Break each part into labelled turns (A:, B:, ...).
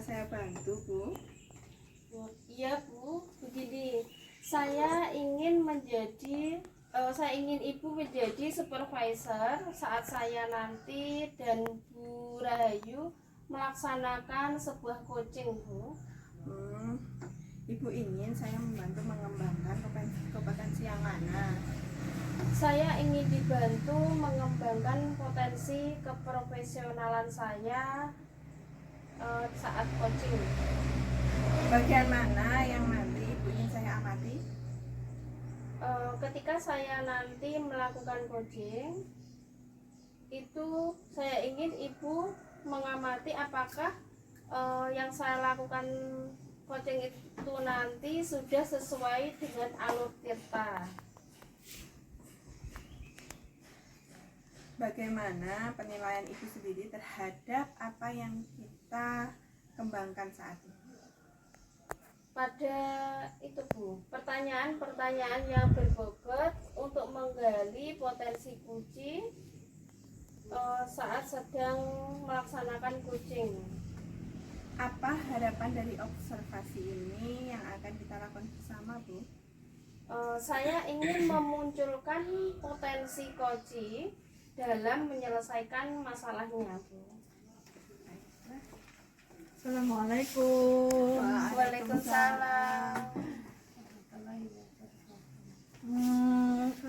A: saya bantu, Bu?
B: Iya Bu, begini, saya ingin Ibu menjadi supervisor saat saya nanti dan Bu Rahayu melaksanakan sebuah coaching, Bu.
A: Ibu ingin saya membantu mengembangkan kompetensi yang mana?
B: Saya ingin dibantu mengembangkan potensi keprofesionalan saya saat coaching.
A: Bagian mana yang nanti Ibu ingin saya amati?
B: Ketika saya nanti melakukan coaching, itu saya ingin Ibu mengamati apakah yang saya lakukan coaching itu nanti sudah sesuai dengan alur tirta.
A: Bagaimana penilaian Ibu sendiri terhadap apa yang kita kembangkan saat ini?
B: Pada itu Bu, pertanyaan-pertanyaan yang berbobot untuk menggali potensi kucing saat sedang melaksanakan coaching.
A: Apa harapan dari observasi ini yang akan kita lakukan bersama, Bu?
B: Saya ingin memunculkan potensi coaching dalam menyelesaikan masalahnya, Bu.
C: Assalamualaikum.
B: Waalaikumsalam.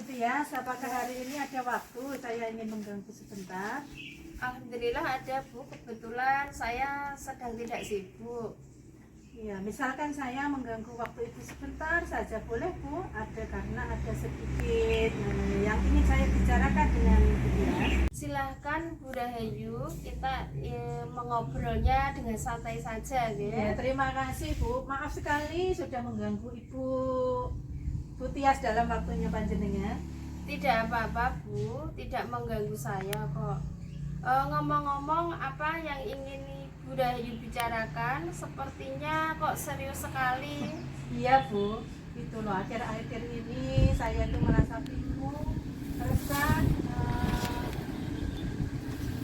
C: Tias, apakah hari ini ada waktu saya ingin mengganggu sebentar?
B: Alhamdulillah ada Bu, kebetulan saya sedang tidak sibuk.
C: Ya, misalkan saya mengganggu waktu Ibu sebentar saja boleh Bu? Karena ada sedikit yang ingin saya bicarakan dengan Ibu Tias.
B: Silahkan Bu Rahayu, kita mengobrolnya dengan santai saja
C: Ya,
B: ya.
C: terima kasih Bu. Maaf sekali sudah mengganggu Ibu Tias dalam waktunya panjenengan.
B: Tidak apa-apa Bu, tidak mengganggu saya kok. Ngomong-ngomong, apa yang ingin Bu Rahayu bicarakan? Sepertinya kok serius sekali.
C: Iya Bu, itu loh akhir-akhir ini saya tuh merasa bingung, resah,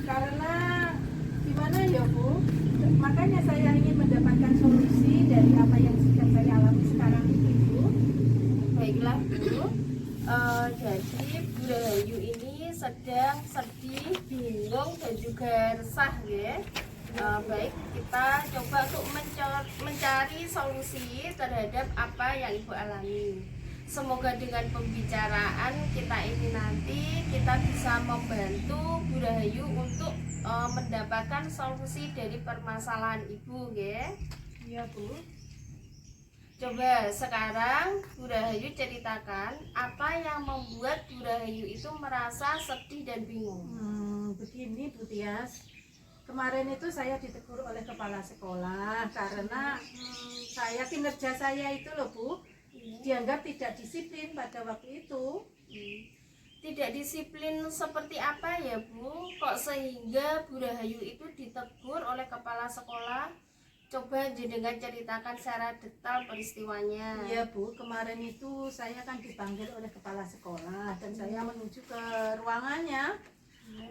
C: karena gimana ya Bu? Makanya saya ingin mendapatkan solusi dari apa yang sedang saya alami sekarang ini Bu.
B: Baiklah Bu, jadi Bu Rahayu ini sedang sedih, bingung dan juga resah ya. Baik, kita coba untuk mencari solusi terhadap apa yang Ibu alami. Semoga dengan pembicaraan kita ini nanti kita bisa membantu Bu Rahayu untuk mendapatkan solusi dari permasalahan Ibu ya.
C: Iya Bu.
B: Coba sekarang Bu Rahayu ceritakan apa yang membuat Bu Rahayu itu merasa sedih dan bingung.
C: Begini Bu Tias, kemarin itu saya ditegur oleh kepala sekolah karena kinerja saya itu loh Bu, dianggap tidak disiplin pada waktu itu.
B: Tidak disiplin seperti apa ya Bu? Kok sehingga Bu Rahayu itu ditegur oleh kepala sekolah? Coba jenengan ceritakan secara detail peristiwanya.
C: Iya Bu, kemarin itu saya kan dipanggil oleh kepala sekolah dan saya menuju ke ruangannya.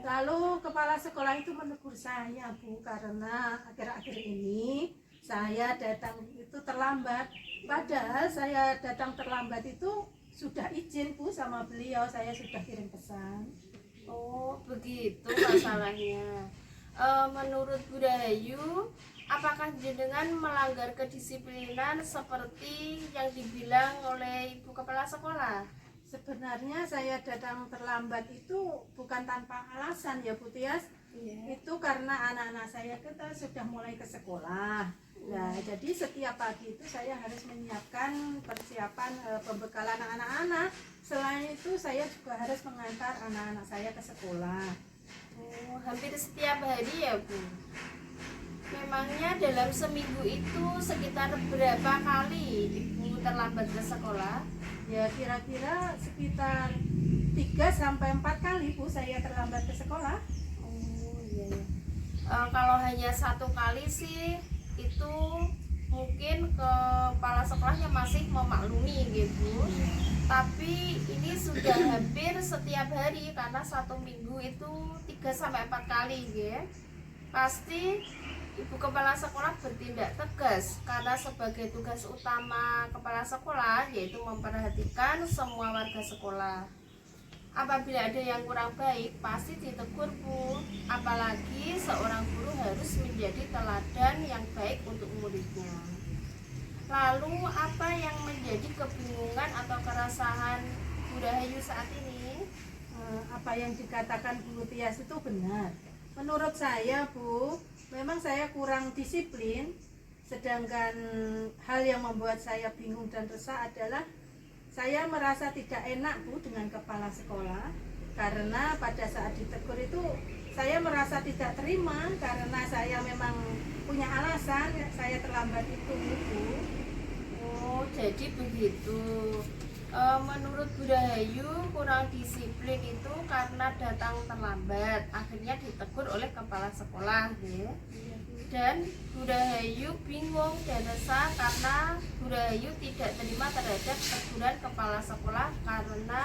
C: Lalu kepala sekolah itu menegur saya Bu, karena akhir-akhir ini saya datang itu terlambat. Padahal saya datang terlambat itu sudah izin Bu sama beliau, saya sudah kirim pesan.
B: Oh begitu masalahnya. Menurut Bu Rahayu, apakah jenengan melanggar kedisiplinan seperti yang dibilang oleh Ibu Kepala Sekolah?
C: Sebenarnya saya datang terlambat itu bukan tanpa alasan ya Bu Tias. Itu karena anak-anak saya kita sudah mulai ke sekolah. Nah, jadi setiap pagi itu saya harus menyiapkan persiapan pembekalan anak-anak. Selain itu saya juga harus mengantar anak-anak saya ke sekolah.
B: Oh, hampir setiap hari ya Bu? Memangnya dalam seminggu itu sekitar berapa kali Ibu terlambat ke sekolah?
C: Ya kira-kira sekitar 3-4 kali Bu saya terlambat ke sekolah.
B: Oh iya. Kalau hanya satu kali sih itu mungkin kepala sekolahnya masih memaklumi gitu. Tapi ini sudah hampir setiap hari karena satu minggu itu 3-4 kali ya. Pasti Ibu Kepala Sekolah bertindak tegas karena sebagai tugas utama Kepala Sekolah yaitu memperhatikan semua warga sekolah. Apabila ada yang kurang baik, pasti ditegur, Bu. Apalagi seorang guru harus menjadi teladan yang baik untuk muridnya. Lalu, apa yang menjadi kebingungan atau keresahan Bu Rahayu saat ini?
C: Apa yang dikatakan Bu Tias itu benar. Menurut saya, Bu, memang saya kurang disiplin. Sedangkan hal yang membuat saya bingung dan resah adalah saya merasa tidak enak, Bu, dengan kepala sekolah. Karena pada saat ditegur itu saya merasa tidak terima karena saya memang punya alasan saya terlambat itu, Bu.
B: Oh, jadi begitu. Menurut Bu Rahayu kurang disiplin itu karena datang terlambat, akhirnya ditegur oleh kepala sekolah, ya. Dan Bu Rahayu bingung dan resah karena Bu Rahayu tidak terima terhadap teguran kepala sekolah karena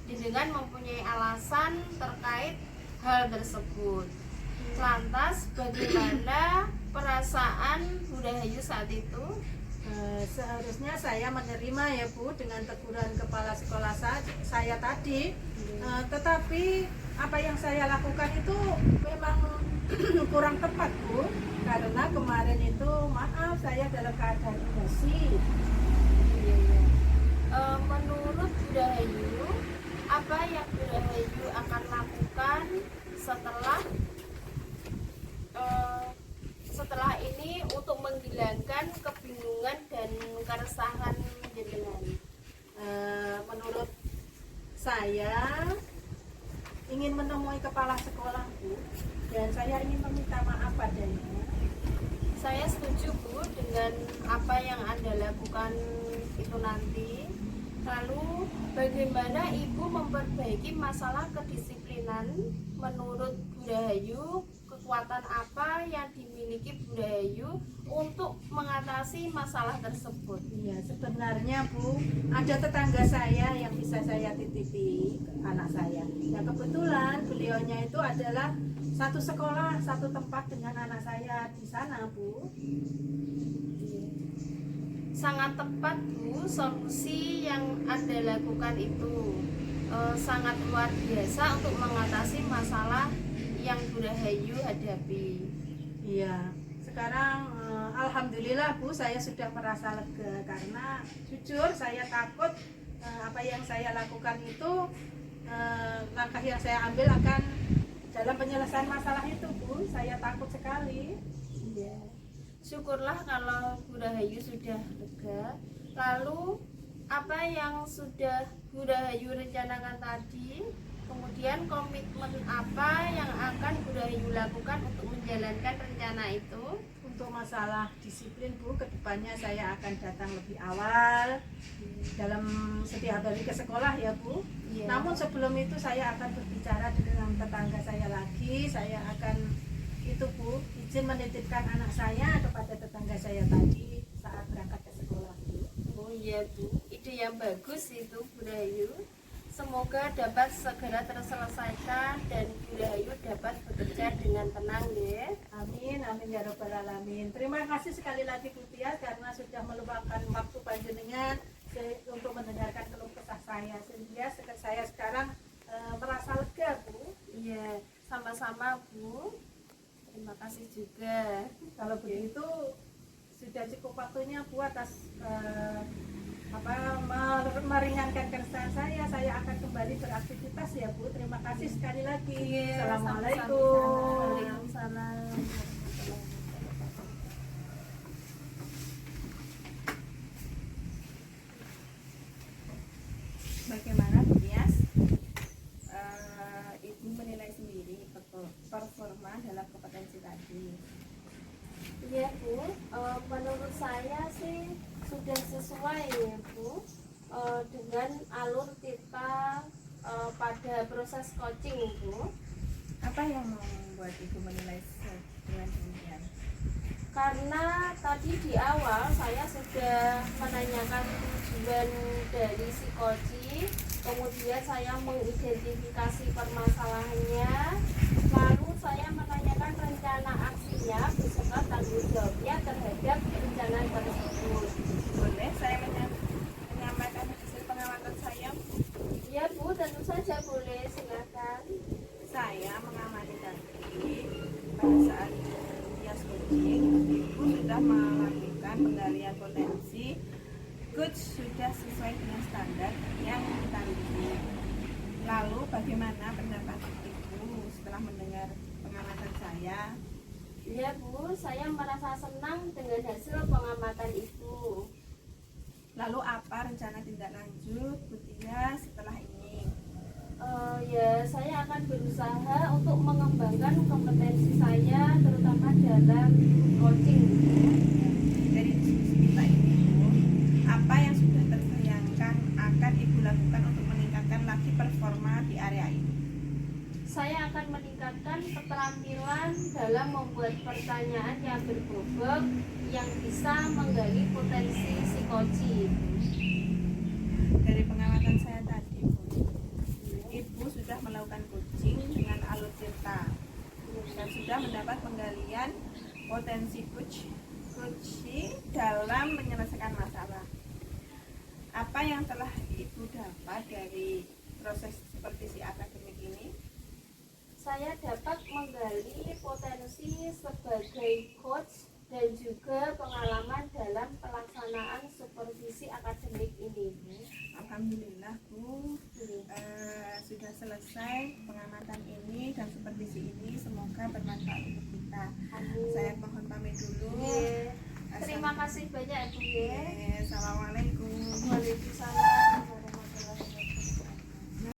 B: dengan mempunyai alasan terkait hal tersebut. Lantas bagaimana perasaan Bu Rahayu saat itu?
C: Seharusnya saya menerima ya, Bu, dengan teguran kepala sekolah saya tadi. Tetapi apa yang saya lakukan itu memang kurang tepat, Bu, karena kemarin itu maaf saya dalam keadaan emosi.
B: Menurut Bu Rahayu, apa yang Bu Rahayu akan lakukan setelah ini untuk menghilangkan kebingungan dan keresahan jenengan?
C: Menurut saya ingin menemui kepala sekolah, Bu, dan saya ingin meminta maaf padanya.
B: Saya setuju, Bu, dengan apa yang Anda lakukan itu nanti. Lalu bagaimana Ibu memperbaiki masalah kedisiplinan? Menurut Bu Rahayu, kekuatan apa yang dimiliki Bu Rahayu untuk mengatasi masalah tersebut?
C: Iya, sebenarnya, Bu, ada tetangga saya yang bisa saya titipi anak saya. Ya kebetulan beliaunya itu adalah satu sekolah, satu tempat dengan anak saya di sana, Bu.
B: Sangat tepat, Bu, solusi yang Anda lakukan itu sangat luar biasa untuk mengatasi masalah yang Bu Rahayu hadapi.
C: Iya, sekarang alhamdulillah, Bu, saya sudah merasa lega karena jujur saya takut apa yang saya lakukan itu langkah yang saya ambil akan dalam penyelesaian masalah itu, Bu. Saya takut sekali.
B: Iya. Syukurlah kalau Bu Rahayu sudah lega. Lalu apa yang sudah Bu Rahayu rencanakan tadi? Kemudian komitmen apa yang akan Bu Rahayu lakukan untuk menjalankan rencana itu?
C: Untuk masalah disiplin, Bu, kedepannya saya akan datang lebih awal dalam setiap hari ke sekolah ya, Bu.
B: Iya.
C: Namun sebelum itu saya akan berbicara dengan tetangga saya lagi. Saya akan itu, Bu, izin menitipkan anak saya kepada tetangga saya tadi saat berangkat ke sekolah, Bu.
B: Oh iya, Bu, ide yang bagus itu, Bu Rahayu. Semoga dapat segera terselesaikan dan Bu Rahayu dapat bekerja dengan tenang, ya.
C: Amin, amin ya robbal alamin. Terima kasih sekali lagi, Bu Tias, karena sudah meluangkan waktu panjenengan untuk mendengarkan keluh kesah saya, sehingga saya sekarang merasa lega, Bu.
B: Iya, sama-sama, Bu. Terima kasih juga.
C: Kalau begitu sudah cukup waktunya, Bu, atas meringankan keresahan saya akan kembali beraktivitas ya, Bu. Terima kasih sekali lagi. Assalamualaikum.
B: Waalaikumsalam.
A: Bagaimana, Bu Tias? Ibu menilai sendiri performa dalam kompetensi tadi.
B: Iya, Bu, menurut saya sih sudah sesuai ya, Bu, dengan alur kita pada proses coaching, Bu.
A: Apa yang membuat Ibu menilai dengan demikian?
B: Karena tadi di awal saya sudah menanyakan tujuan dari psikoci, kemudian saya mengidentifikasi permasalahannya, lalu saya menanyakan rencana aksinya beserta tanggung jawabnya terhadap rencana tersebut.
A: Boleh saya menyampaikan hasil pengamatan saya?
B: Ya Bu, tentu saja boleh, silakan.
A: Saya mengamati tadi pada saat kias kucing, Ibu sudah melakukan penggalian potensi. Coach sudah sesuai dengan standar yang kita miliki. Lalu bagaimana pendapat Ibu setelah mendengar pengamatan saya?
B: Ya Bu, saya merasa senang dengan hasil pengamatan Ibu.
A: Lalu apa rencana tindak lanjut Bu Tia setelah ini?
B: Ya, saya akan berusaha untuk mengembangkan kompetensi saya terutama dalam coaching.
A: Dari diskusi kita ini Bu, apa yang sudah terbayangkan akan Ibu lakukan untuk meningkatkan lagi performa di area ini?
B: Saya akan meningkatkan keterampilan dalam membuat pertanyaan yang berbobot yang bisa menggali potensi si coaching.
A: Dari pengamatan saya tadi Bu, Ibu sudah melakukan coaching dengan alutsista dan sudah mendapat penggalian potensi coaching dalam menyelesaikan masalah. Apa yang telah Ibu dapat dari proses supervisi akademik ini?
B: Saya dapat menggali potensi sebagai coach dan juga pengalaman dalam pelaksanaan supervisi akademik ini.
A: Alhamdulillah Bu, sudah selesai pengamatan ini dan supervisi ini, semoga bermanfaat untuk kita.
B: Amin.
A: Saya mohon pamit dulu.
B: Terima kasih banyak Bu.
A: Assalamualaikum.
B: Waalaikumsalam.